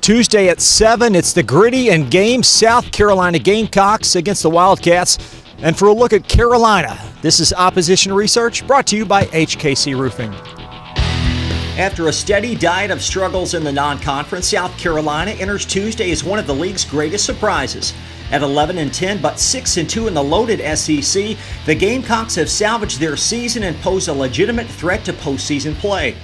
Tuesday at 7, it's the gritty and game South Carolina Gamecocks against the Wildcats. And for a look at Carolina, this is Opposition Research brought to you by HKC Roofing. After a steady diet of struggles in the non-conference, South Carolina enters Tuesday as one of the league's greatest surprises. At 11-10 but 6-2 in the loaded SEC, the Gamecocks have salvaged their season and pose a legitimate threat to postseason play.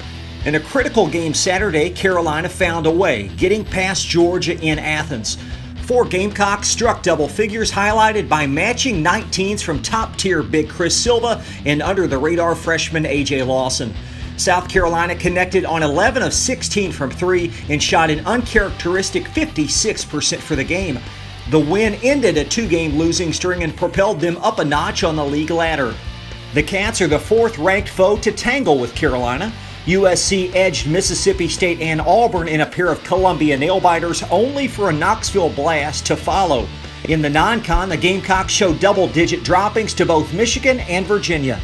In a critical game Saturday, Carolina found a way, getting past Georgia in Athens. 4 Gamecocks struck double figures, highlighted by matching 19s from top-tier big Chris Silva and under-the-radar freshman A.J. Lawson. South Carolina connected on 11 of 16 from 3 and shot an uncharacteristic 56% for the game. The win ended a 2-game losing string and propelled them up a notch on the league ladder. The Cats are the 4th-ranked foe to tangle with Carolina. USC edged Mississippi State and Auburn in a pair of Columbia nail-biters, only for a Knoxville blast to follow. In the non-con, the Gamecocks showed double-digit droppings to both Michigan and Virginia.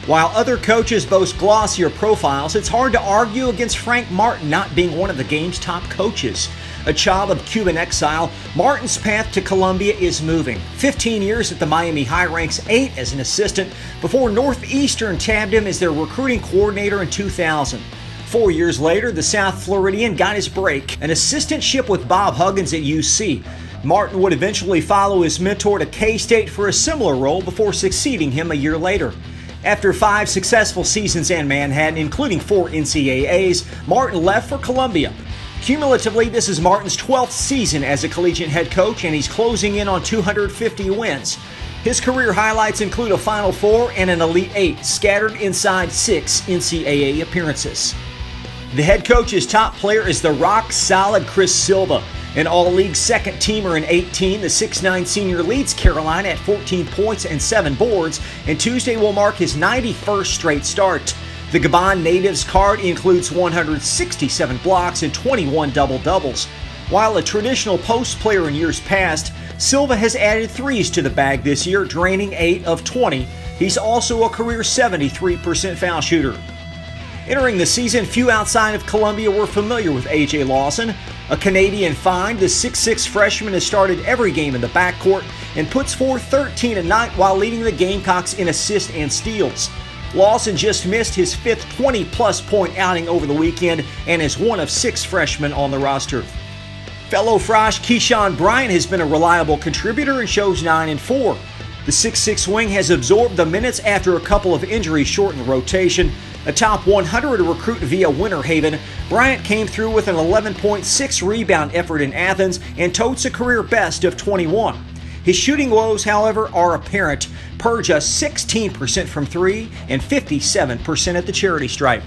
While other coaches boast glossier profiles, it's hard to argue against Frank Martin not being one of the game's top coaches. A child of Cuban exile, Martin's path to Columbia is moving. 15 years at the Miami High, ranks 8 as an assistant before Northeastern tabbed him as their recruiting coordinator in 2000. 4 years later, the South Floridian got his break, an assistantship with Bob Huggins at UC. Martin would eventually follow his mentor to K-State for a similar role before succeeding him a year later. After 5 successful seasons in Manhattan, including 4 NCAAs, Martin left for Columbia. Cumulatively, this is Martin's 12th season as a collegiate head coach, and he's closing in on 250 wins. His career highlights include a Final Four and an Elite 8, scattered inside 6 NCAA appearances. The head coach's top player is the rock-solid Chris Silva. An all-league second-teamer in 18, the 6'9 senior leads Carolina at 14 points and 7 boards, and Tuesday will mark his 91st straight start. The Gabon native's card includes 167 blocks and 21 double-doubles. While a traditional post player in years past, Silva has added threes to the bag this year, draining 8 of 20. He's also a career 73% foul shooter. Entering the season, few outside of Columbia were familiar with A.J. Lawson. A Canadian find, the 6'6 freshman has started every game in the backcourt and puts forth 13 a night while leading the Gamecocks in assists and steals. Lawson just missed his 5th 20-plus point outing over the weekend and is one of 6 freshmen on the roster. Fellow Frosh Keyshawn Bryant has been a reliable contributor and shows 9-4. The 6'6 wing has absorbed the minutes after a couple of injury-shortened rotation. A top 100 recruit via Winter Haven, Bryant came through with an 11.6 rebound effort in Athens and totes a career best of 21. His shooting woes, however, are apparent, per just 16% from 3 and 57% at the charity stripe.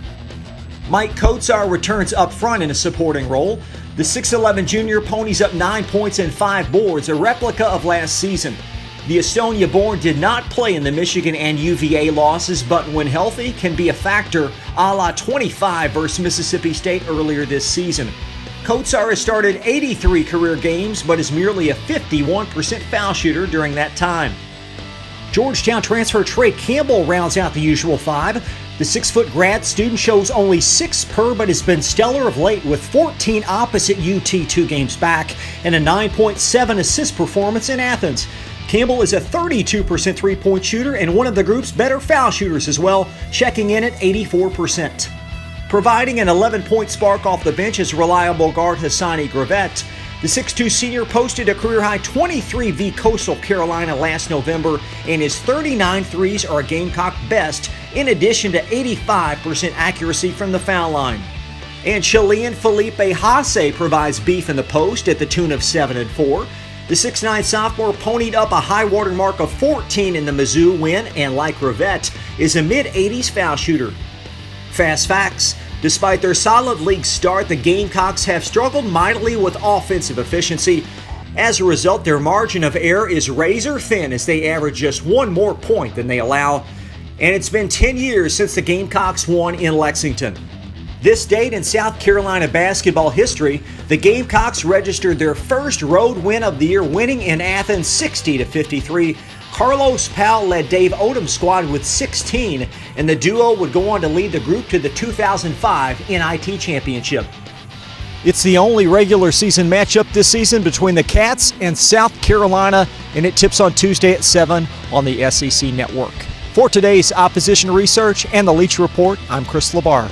Mike Kotsar returns up front in a supporting role. The 6'11 junior ponies up 9 points and 5 boards, a replica of last season. The Estonia-born did not play in the Michigan and UVA losses, but when healthy can be a factor, a la 25 versus Mississippi State earlier this season. Kotsar has started 83 career games, but is merely a 51% foul shooter during that time. Georgetown transfer Trey Campbell rounds out the usual 5. The 6-foot grad student shows only 6 per, but has been stellar of late with 14 opposite UT 2 games back and a 9.7 assist performance in Athens. Campbell is a 32% three-point shooter and one of the group's better foul shooters as well, checking in at 84%. Providing an 11-point spark off the bench is reliable guard Hassani Gravett. The 6'2 senior posted a career-high 23 v Coastal Carolina last November, and his 39 threes are a Gamecock best, in addition to 85% accuracy from the foul line. And Chilean Felipe Haase provides beef in the post at the tune of 7-4. The 6'9 sophomore ponied up a high-water mark of 14 in the Mizzou win, and like Gravett, is a mid-80s foul shooter. Fast facts. Despite their solid league start, the Gamecocks have struggled mightily with offensive efficiency. As a result, their margin of error is razor thin as they average just 1 more point than they allow. And it's been 10 years since the Gamecocks won in Lexington. This date in South Carolina basketball history, the Gamecocks registered their first road win of the year, winning in Athens 60-53. Carlos Powell led Dave Odom's squad with 16, and the duo would go on to lead the group to the 2005 NIT championship. It's the only regular season matchup this season between the Cats and South Carolina, and it tips on Tuesday at 7 on the SEC Network. For today's opposition research and the Leach Report, I'm Chris LaBar.